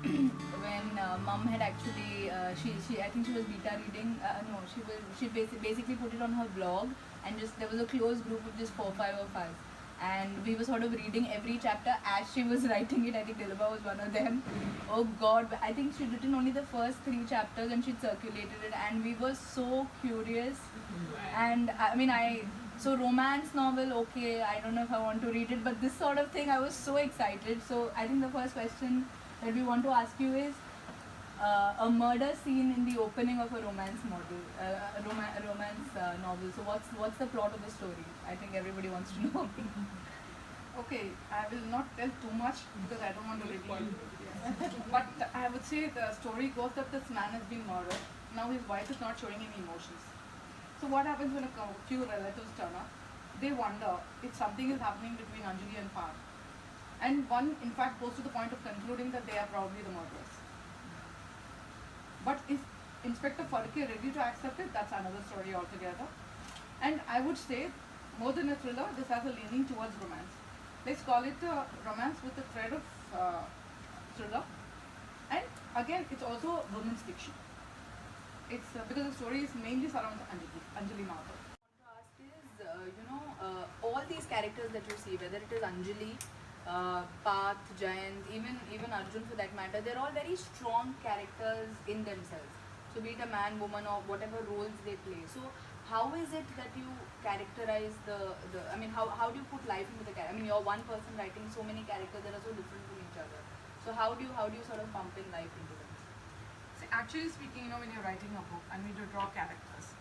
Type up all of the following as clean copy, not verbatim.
when mom had actually she I think she was beta reading. No, she basically put it on her blog, and just there was a closed group of just 4-5 of us, and we were sort of reading every chapter as she was writing it. I think Dilba was one of them. Oh God, I think she'd written only the first 3 chapters and she'd circulated it, and we were so curious. And I mean, so romance novel, okay, I don't know if I want to read it, but this sort of thing, I was so excited. So I think the first question that we want to ask you is a murder scene in the opening of a romance novel. So what's the plot of the story? I think everybody wants to know. Okay, I will not tell too much because I don't want to reveal. But I would say the story goes that this man has been murdered. Now his wife is not showing any emotions. So what happens when a few relatives turn up? They wonder if something is happening between Anjali and Parth. And one, in fact, goes to the point of concluding that they are probably the murderers. But is Inspector Farke ready to accept it? That's another story altogether. And I would say, more than a thriller, this has a leaning towards romance. Let's call it a romance with a thread of thriller. And again, it's also women's fiction. It's because the story is mainly surrounds Anjali Mahato. What I want to ask is, all these characters that you see, whether it is Anjali, Parth, Jayant, even Arjun for that matter, they're all very strong characters in themselves. So be it a man, woman, or whatever roles they play. So how is it that you characterize I mean, how do you put life into the character? I mean, you're one person writing so many characters that are so different from each other. So how do you sort of pump in life into them? See, actually speaking, when you're writing a book and when you draw characters,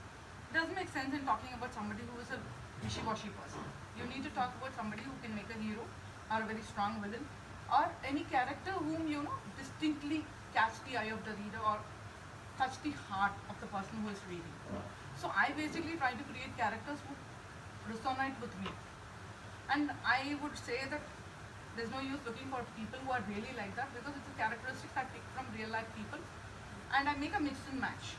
it doesn't make sense in talking about somebody who is a wishy-washy person. You need to talk about somebody who can make a hero or a very strong villain, or any character whom distinctly catch the eye of the reader or touch the heart of the person who is reading. So I basically try to create characters who resonate with me. And I would say that there's no use looking for people who are really like that, because it's a characteristic I pick from real life people, and I make a mix and match.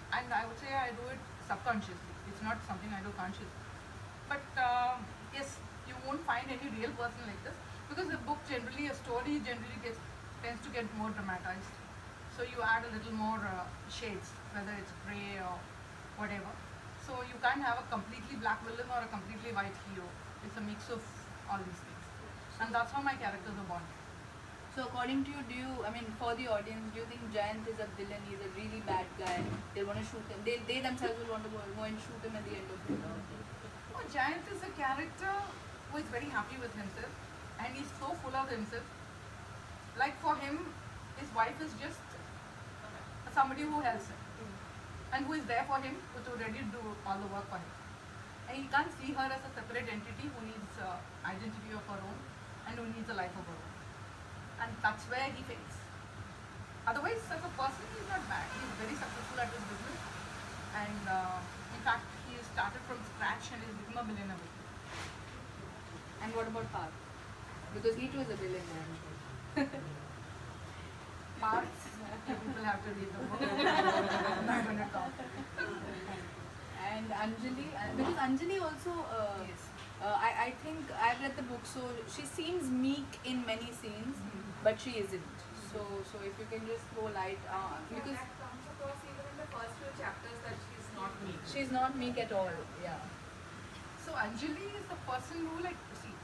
And I would say I do it subconsciously. It's not something I do consciously. But yes, you won't find any real person like this, because a book generally, a story generally tends to get more dramatized. So you add a little more shades, whether it's grey or whatever. So you can't have a completely black villain or a completely white hero. It's a mix of all these things. And that's how my characters are born. So according to you, for the audience, do you think Jayant is a villain? He's a really bad guy. They want to shoot him. They themselves will want to go and shoot him at the end of it. Oh, Jayant is a character who is very happy with himself, and he's so full of himself. Like for him, his wife is just somebody who helps him and who is there for him, who is ready to do all the work for him. And he can't see her as a separate entity who needs identity of her own and who needs a life of her own. And that's where he fails. Otherwise, as a person, he's not bad. He's very successful at his business, and in fact, he started from scratch and he's become a millionaire with it. And what about Parth? Because he too is a billionaire. Parts, people have to read the book. I'm not going to talk. And Anjali, because Anjali also, Yes. I think I've read the book, so she seems meek in many scenes, but she isn't. So if you can just throw light, because that comes across even in the first few chapters that she's not meek. she's not meek at all. Yeah. So Anjali is the person who, see,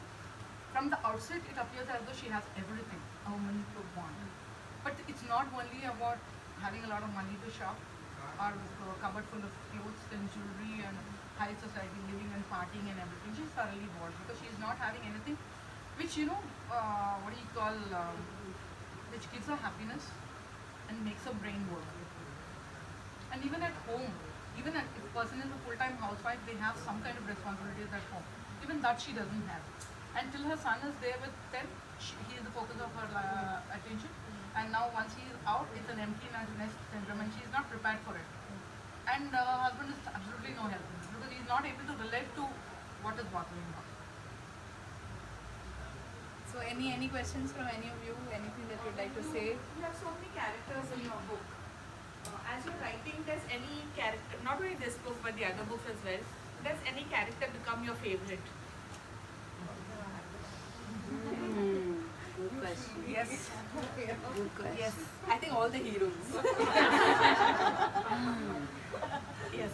from the outset it appears as though she has everything a woman could want. But it's not only about having a lot of money to shop or a cupboard full of clothes and jewelry and high society living and partying and everything. She's thoroughly bored because she's not having anything which, which gives her happiness and makes her brain work. And even at home, even if a person is a full-time housewife, they have some kind of responsibilities at home. Even that she doesn't have. Until her son is there with them, he is the focus of her attention. And now once he is out, it's an empty nest syndrome and she is not prepared for it. And her husband is absolutely no help because he is not able to relate to what is bothering her. So any questions from any of you? Anything that you'd like to say? You have so many characters in your book. As you're writing, does any character, not only this book but the other books as well, does any character become your favorite? Good crush? Yes. Good crush. Yes. I think all the heroes. Yes.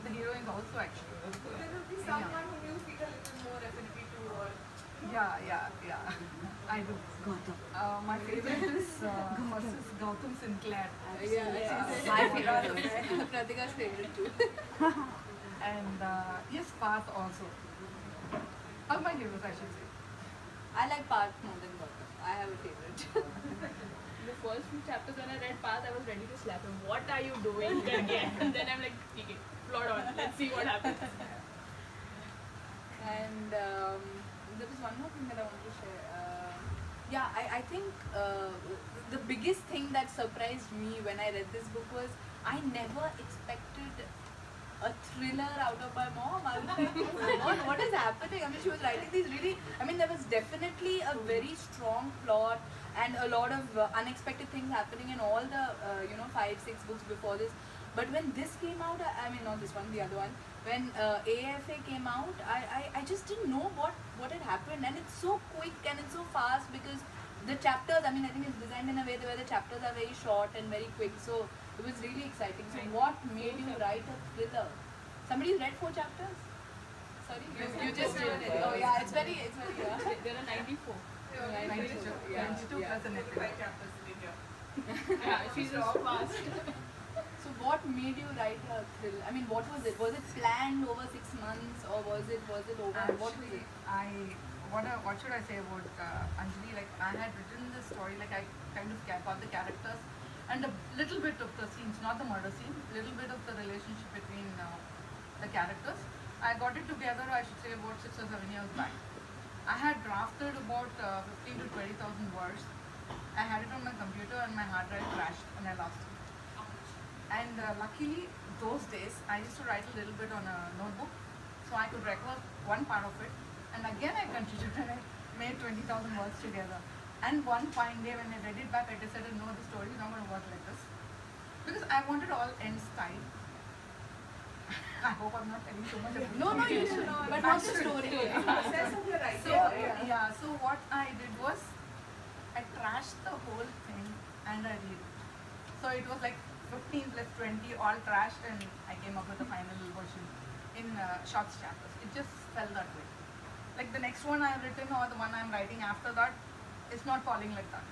The heroines also actually. There will be someone whom you feel a little more affinity to, or Yeah. I do. My favorite is first is Gautam Sinclair. My favorite. Pratika's favorite too. And yes, Path also. All my heroes, I should say. I like Parth more than Gautam. I have a favorite. The first few chapters when I read Path, I was ready to slap him. What are you doing again? And then I'm like, okay, plot on. Let's see what happens. And there was one more thing that I wanted to share. I think the biggest thing that surprised me when I read this book was I never expected a thriller out of my mom. I was like, what is happening? I mean, she was writing these really, I mean, there was definitely a very strong plot and a lot of unexpected things happening in all the, 5-6 books before this. But when this came out, I mean, not this one, the other one, when AFA came out, I just didn't know what had happened. And it's so quick and it's so fast because the chapters, I mean, I think it's designed in a way where the chapters are very short and very quick. So it was really exciting. So what made you write a thriller? Somebody's read 4 chapters? Sorry? You just read it. Oh yeah, it's very There are 94. 92. Yeah. 92 plus a net. Yeah, she's so fast. So what made you write a thriller? I mean, what was it? Was it planned over 6 months or was it over? What was Actually, it? what should I say about Anjali? Like, I had written this story, like I kind of got the characters and a little bit of the scenes, not the murder scene, little bit of the relationship between the characters. I got it together, I should say, about 6 or 7 years back. I had drafted about 15 to 20,000 words. I had it on my computer and my hard drive crashed and I lost it. And luckily, those days, I used to write a little bit on a notebook, so I could record one part of it. And again, I continued and I made 20,000 words together. And one fine day, when I read it back, I decided, no, the story is not going to work like this. Because I wanted all ends tied. I hope I'm not telling too much about No, you should not. But not the story. process of your writing. So what I did was, I trashed the whole thing and I read it. So it was like 15 plus 20 all trashed and I came up with the final version in short chapters. It just fell that way. Like the next one I have written or the one I am writing after that, it's not falling like that.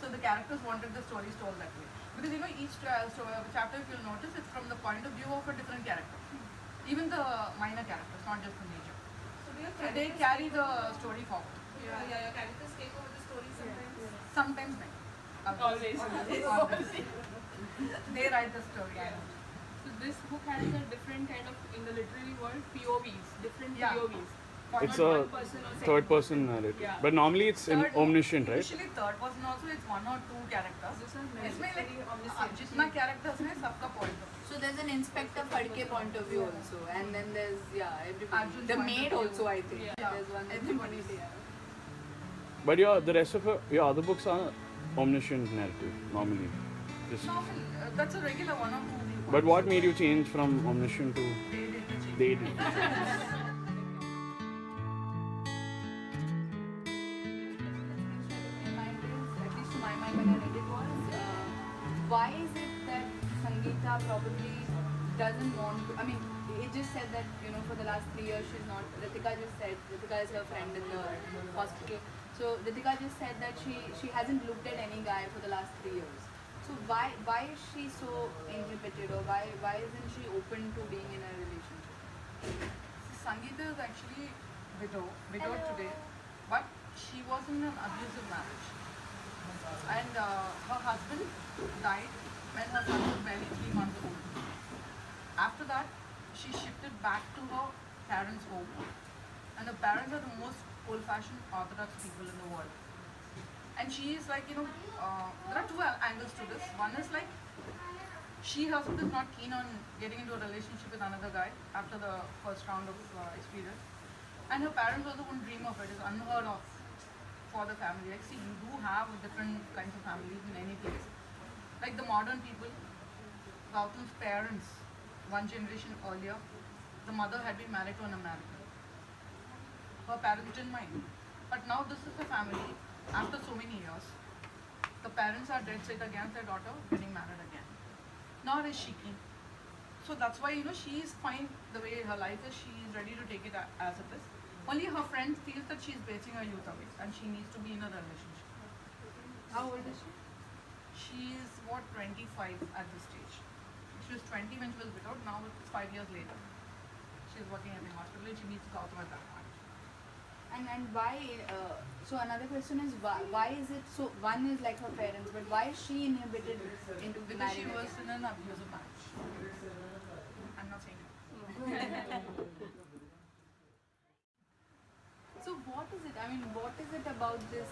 So the characters wanted the stories told that way. Because each chapter, if you'll notice, it's from the point of view of a different character. Even the minor characters, not just the major. So do your So they characters carry the story forward. your characters take over the story sometimes. Sometimes they. Always. Always. They write the story. So this book has a different kind of, in the literary world, POVs, different Yeah. POVs. It's Not a one person or second third person narrative. Yeah. But normally it's omniscient, right? Usually third person also, it's 1 or 2 characters. This is इसमें like very omniscient. जितना characters है सबका point of view. So there's an Inspector Fadke point of view also, and then there's everybody. Arjun's The point of maid view. also, I think. Yeah. There's one. Everybody's. But the rest of your other books are omniscient narrative normally. Just. Normal, that's a regular 1 or 2. But what made you change from omniscient to They did. At least to my mind when I read it was, why is it that Sangeeta probably doesn't want to, I mean, it just said that, for the last 3 years she's not, Ritika is her friend in the hospital. So Ritika just said that she hasn't looked at any guy for the last 3 years. So why is she so inhibited, or why isn't she open to being in a relationship? Sangeeta is actually widowed today, but she was in an abusive marriage. And her husband died when her son was barely 3 months old. After that, she shifted back to her parents' home. And her parents are the most old-fashioned Orthodox people in the world. And she is like, there are 2 angles to this. One is like, she herself is not keen on getting into a relationship with another guy after the first round of experience. And her parents also wouldn't dream of it. It's unheard of for the family. Like, see, you do have different kinds of families in any place. Like the modern people, Gautam's parents, 1 generation earlier, the mother had been married to an American. Her parents didn't mind. But now this is the family, after so many years, the parents are dead set against their daughter getting married again. Nor is she keen. So that's why, she is fine the way her life is. She is ready to take it as it is. Only her friend feels that she is basing her youth away and she needs to be in a relationship. How old is she? She is 25 at this stage. She was 20 when she was widowed. Now it's 5 years later. She is working in the hospital and she meets Gautam at that point. And why? So another question is why is it so? One is like her parents, but why is she inhibited into Because marrying she was again? in an abusive marriage. I'm not saying it. So what is it? I mean, what is it about this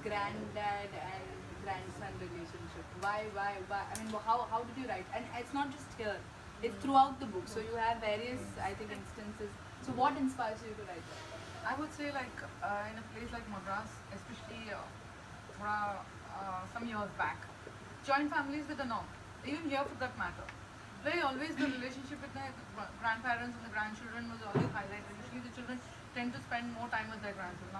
granddad and grandson relationship? Why? I mean, how did you write? And it's not just here; it's throughout the book. So you have various, I think, instances. So what inspires you to write that? I would say in a place like Madras, especially some years back, joint families were the norm. Even here for that matter. Where always the relationship with the grandparents and the grandchildren was always highlighted. Usually the children tend to spend more time with their grandchildren.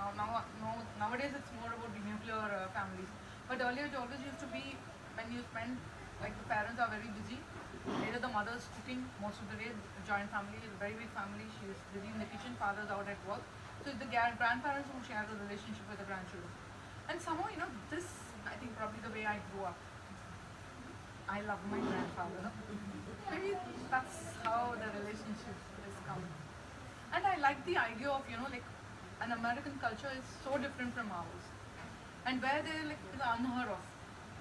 Nowadays it's more about the nuclear families. But earlier it always used to be when you spend, like the parents are very busy. Either the mother's cooking most of the day, the joint family is a very big family, she is busy in the kitchen, father's out at work. So it's the grandparents who share the relationship with the grandchildren. And somehow, this, I think probably the way I grew up, I love my grandfather. Maybe that's how the relationship has come. And I like the idea of, an American culture is so different from ours. And where they is unheard of.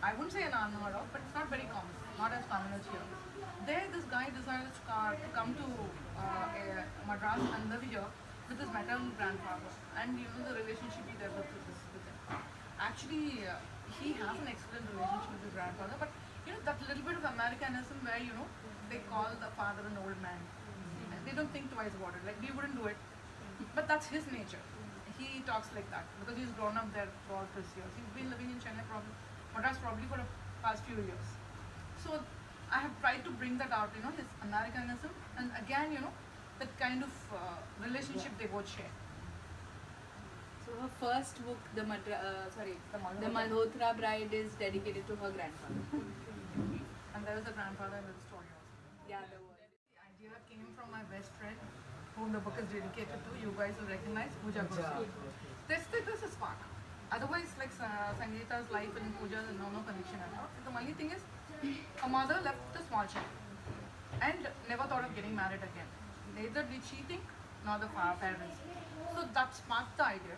I wouldn't say an unheard of, but it's not very common, not as common as here. There, this guy decided to come to Madras and live here with his maternal grandfather. And the relationship he developed with him. Actually, he has an excellent relationship with his grandfather, but that little bit of Americanism where, they call the father an old man. And they don't think twice about it. Like, we wouldn't do it. But that's his nature. He talks like that because he's grown up there for all his years. He's been living in Chennai Madras probably for the past few years. So I have tried to bring that out, his Americanism and again, that kind of relationship they both share. So her first book, the Malhotra Bride, is dedicated to her grandfather. And there is a grandfather in the story also. Yeah, there was. The idea came from my best friend, whom the book is dedicated to. You guys will recognize Pooja Goswami. There's a spark. Otherwise, like Sangeeta's life and Pooja, there's no connection at all. The only thing is, her mother left a small child and never thought of getting married again. Neither did she think, nor the parents. So that sparked the idea.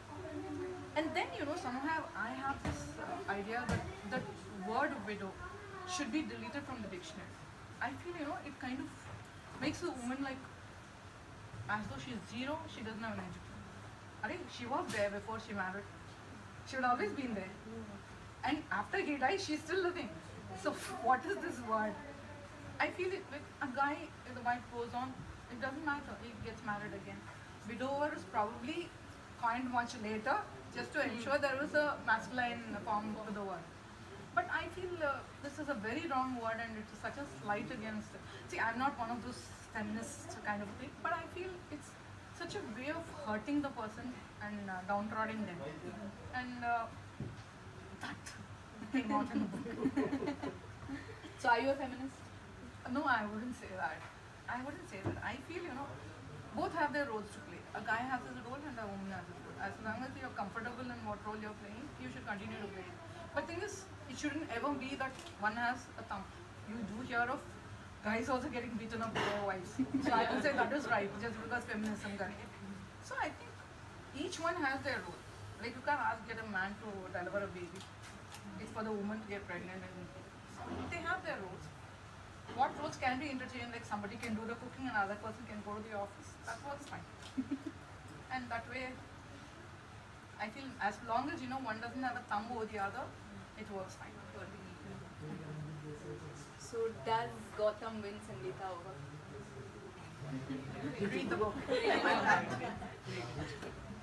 And then, somehow I have this idea that the word widow should be deleted from the dictionary. I feel, it kind of makes a woman like, as though she's zero, she doesn't have an education. She was there before she married. She would always been there. And after he died, she's still living. So what is this word? I feel it with a guy, if the wife goes on, it doesn't matter, he gets married again. Widower is probably coined much later, just to ensure there was a masculine form of the word. But I feel this is a very wrong word and it's such a slight against. See, I'm not one of those feminist kind of thing, but I feel it's such a way of hurting the person and downtrodden them. And that came out in the book. So are you a feminist? No, I wouldn't say that. I wouldn't say that. I feel, both have their roles to play. A guy has his role and a woman has his role. As long as you're comfortable in what role you're playing, you should continue to play it. But thing is, it shouldn't ever be that one has a thumb. You do hear of guys also getting beaten up by their wives. So I would say that is right, just because feminism got it. So I think each one has their role. Like you can't get a man to deliver a baby. It's for the woman to get pregnant and so they have their roles. What roles can be interchanged, like somebody can do the cooking and another person can go to the office. That works fine. And that way, I feel as long as one doesn't have a thumb over the other, it works fine. So does Gautam win Sangeeta over? Read the book.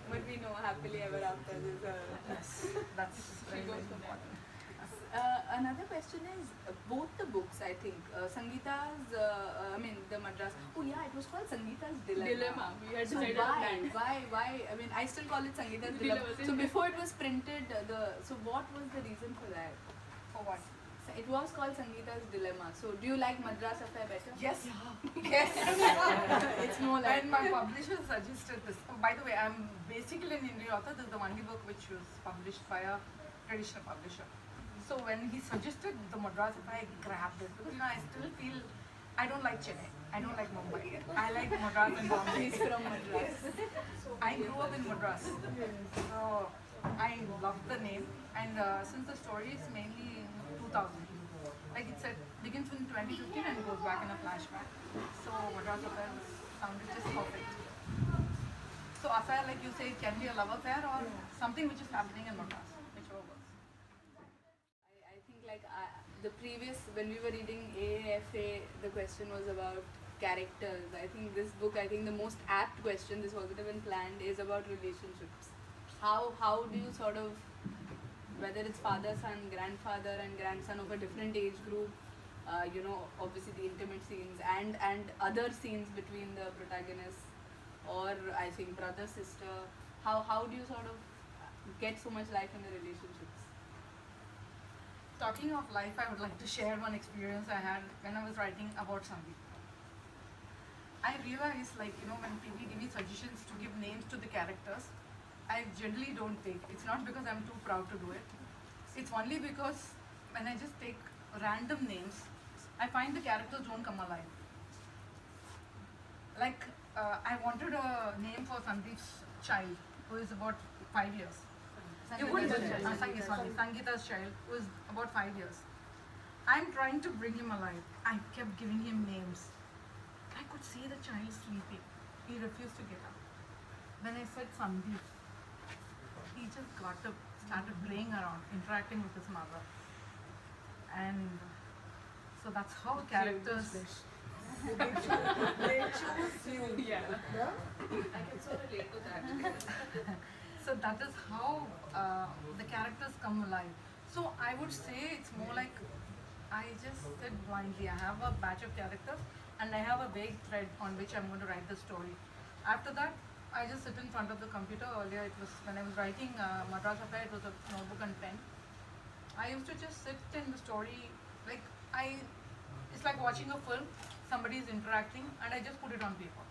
But we know happily ever after is a... Yes, that's very, very important. Another question is both the books, I think. Sangeeta's, the Madras. Oh yeah, it was called Sangeeta's Dilemma. We had So decided on that. why? I mean, I still call it Sangeeta's Dilemma, Dilemma. same So here. before it was printed, so what was the reason for that? For what? So it was called Sangeeta's Dilemma. So do you like Madras Affair better? Yes. Yes. It's more like. When my publisher suggested this, by the way, I'm basically an Indian author. This is the only book which was published by a traditional publisher. So when he suggested the Madras, I grabbed it because I still feel I don't like Chennai. I don't like Mumbai. I like Madras and Bombay. He's from Madras. I grew up in Madras, so I love the name. And since the story is mainly in 2000, like it said, begins in 2015 and goes back in a flashback. So Madras Affair sounded just perfect. So affair, like you say, it can be a love affair or something which is happening in Madras, whichever works. I think the previous, when we were reading AAFA, the question was about characters. I think this book, I think the most apt question, this wasn't even planned, is about relationships. How do you sort of, whether it's father, son, grandfather and grandson of a different age group, obviously the intimate scenes and other scenes between the protagonists, or I think brother, sister, how do you sort of get so much life in the relationships? Talking of life, I would like to share one experience I had when I was writing about something. I realized, when people give me suggestions to give names to the characters, I generally don't take. It's not because I'm too proud to do it. It's only because when I just take random names, I find the characters don't come alive. Like, I wanted a name for Sandeep's child, who is about 5 years. Sangeeta's child, who is about 5 years. I'm trying to bring him alive. I kept giving him names. I could see the child sleeping. He refused to get up. When I said Sandeep, he just got up, started playing around, interacting with his mother. And so that's how characters... They choose you. Yeah. I can so relate to that. So that is how the characters come alive. So I would say it's more like I just said blindly. I have a batch of characters and I have a vague thread on which I'm going to write the story. After that, I just sit in front of the computer. Earlier it was when I was writing Madras Affair, it was a notebook and pen. I used to just sit in the story, it's like watching a film, somebody is interacting and I just put it on paper.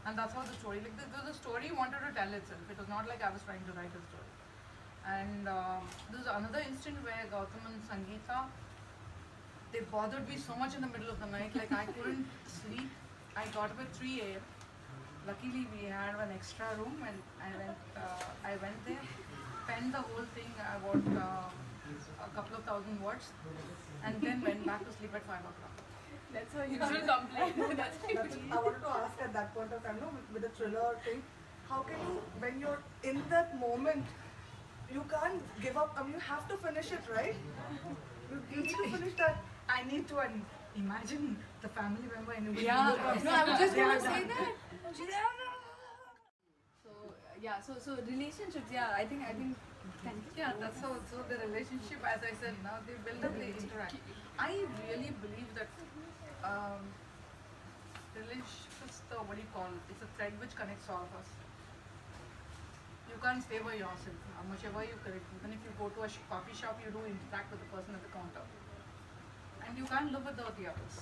And that's how the story, the story wanted to tell itself. It was not like I was trying to write a story. And there's another instant where Gautam and Sangeeta, they bothered me so much in the middle of the night, like I couldn't sleep. I got up at 3 a.m. Luckily we had an extra room and I went there, penned the whole thing about a couple of thousand words and then went back to sleep at 5 o'clock. That's how usual complaint. I wanted to ask at that point of time, with the thriller thing, how can you, when you're in that moment, you can't give up, you have to finish it, right? You need to finish that. I need to imagine the family member and Yeah, no, I was just going to say that. So relationships, I think. Yeah, that's how. So the relationship, as I said, now they build up, they interact. I really believe that relationship is it's a thread which connects all of us. You can't stay by yourself. Whichever you correct, even if you go to a coffee shop, you do interact with the person at the counter, and you can't live without the others.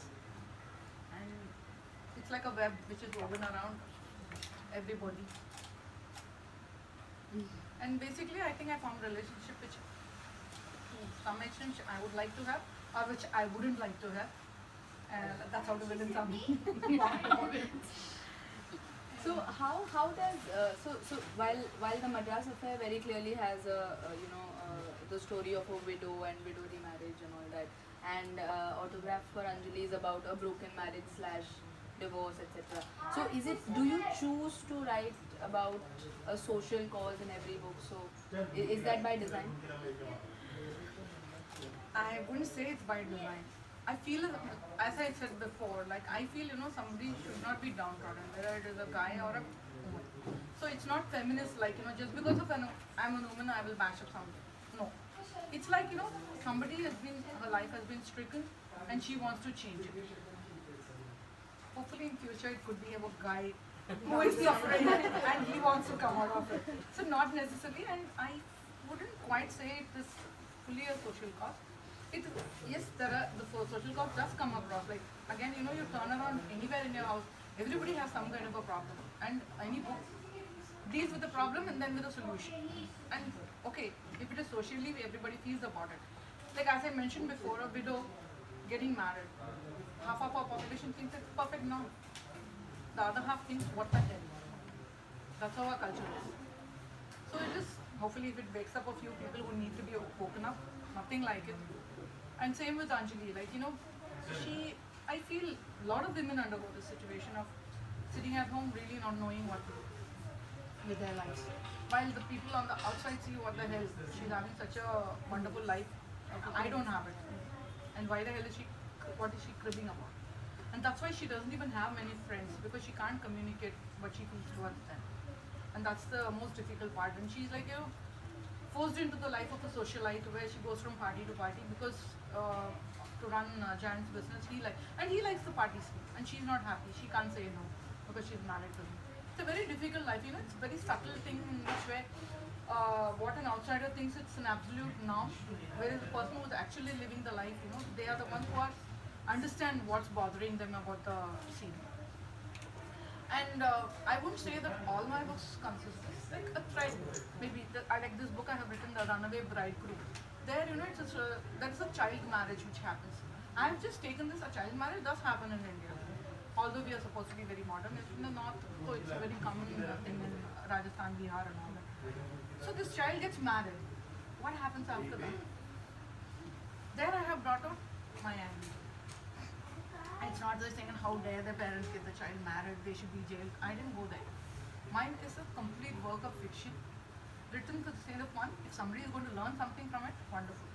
And it's like a web which is woven around everybody. And basically, I think I found a relationship which, to some extent, I would like to have, or which I wouldn't like to have. And that's how the villains are made. So how does while the Madras Affair very clearly has the story of a widow and widow remarriage and all that, and Autograph for Anjali is about a broken marriage / divorce, etc. So do you choose to write about a social cause in every book? So is that by design? I wouldn't say it's by design. I feel, as I said before, I feel, somebody should not be downtrodden, whether it is a guy or a woman. So it's not feminist, just because I'm a woman, I will bash up something. No. It's like, somebody her life has been stricken and she wants to change it. Hopefully in future it could be a guy who is suffering and he wants to come out of it. So not necessarily, and I wouldn't quite say it is fully a social cause. Yes, the social cause does come across. Like again, you turn around anywhere in your house, everybody has some kind of a problem, and any book deals with the problem and then with a solution. And okay, if it is socially, everybody feels about it. Like as I mentioned before, a widow getting married, half of our population thinks it's perfect now. The other half thinks, what the hell? That's how our culture is. So it is, hopefully if it wakes up a few people who need to be woken up, nothing like it. And same with Anjali, like, I feel a lot of women undergo this situation of sitting at home really not knowing what to do with their lives. While the people on the outside see what the hell, she's having such a wonderful life, I don't have it. And why the hell is what is she cribbing about? And that's why she doesn't even have many friends, because she can't communicate what she feels towards them. And that's the most difficult part. And she's like, forced into the life of a socialite where she goes from party to party because to run Giant's business, he likes the party scene and she's not happy. She can't say no because she's married to him. It's a very difficult life, it's a very subtle thing in which way what an outsider thinks it's an absolute norm, whereas the person who's actually living the life, they are the ones who understand what's bothering them about the scene. And I wouldn't say that all my books consist of this, like a thread. Maybe I like this book I have written, The Runaway Bridegroom. There, there's a child marriage which happens. I've just taken this, a child marriage does happen in India. Although we are supposed to be very modern, it's in the north, so it's a very common thing in Rajasthan, Bihar and all that. So this child gets married. What happens after that? There I have brought out my anger. It's not just saying how dare the parents get the child married, they should be jailed. I didn't go there. Mine is a complete work of fiction, written to the sake of fun. If somebody is going to learn something from it, wonderful.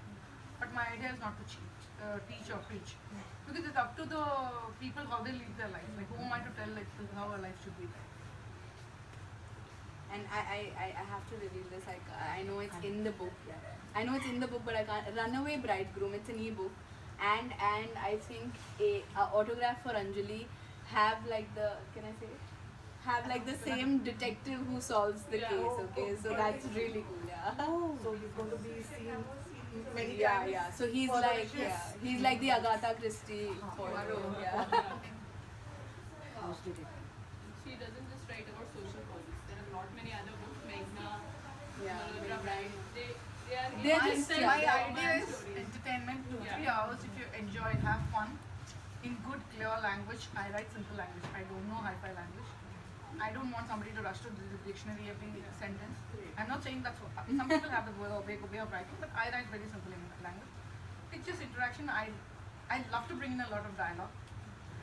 But my idea is not to teach or preach. Because it's up to the people how they live their life. Like who am I to tell like this is how a life should be like. And I have to reveal this. I know it's in the book. I know it's in the book, but I can't. Runaway Bridegroom. It's an e-book, and I think a autograph for Anjali have like the the same detective who solves the case. Okay, so that's really cool. Yeah. So he's going to be seen many Yeah, times. yeah. So he's for the like, wishes. he's like the Agatha Christie for yeah. She doesn't just write about social causes. There are not many other books, Meghna, Yeah, Meghna, Meghna. they are They're in just, mindset, My yeah. idea is stories. entertainment, 2-3 Yeah. hours if you enjoy it, have fun. In good, clear language. I write simple language. I don't know hi-fi language. I don't want somebody to rush to the dictionary every sentence. I'm not saying that's what, some people have the way of writing, but I write very simple language. It's just interaction. I love to bring in a lot of dialogue.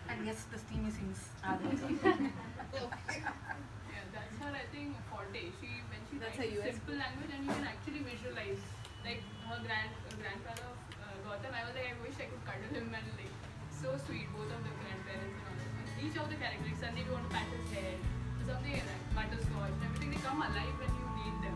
And yes, the steamy scenes are there. Yeah, that's her, I think, forte. When she That's writes her USP. simple language and you can actually visualize. Like her grandfather of Gautam, I was like, I wish I could cuddle him and like, so sweet, both of the grandparents and all that. And each of the characters, Sunday, you want to pat his hair, or something like that, butterscotch, and everything, they come alive when you read them.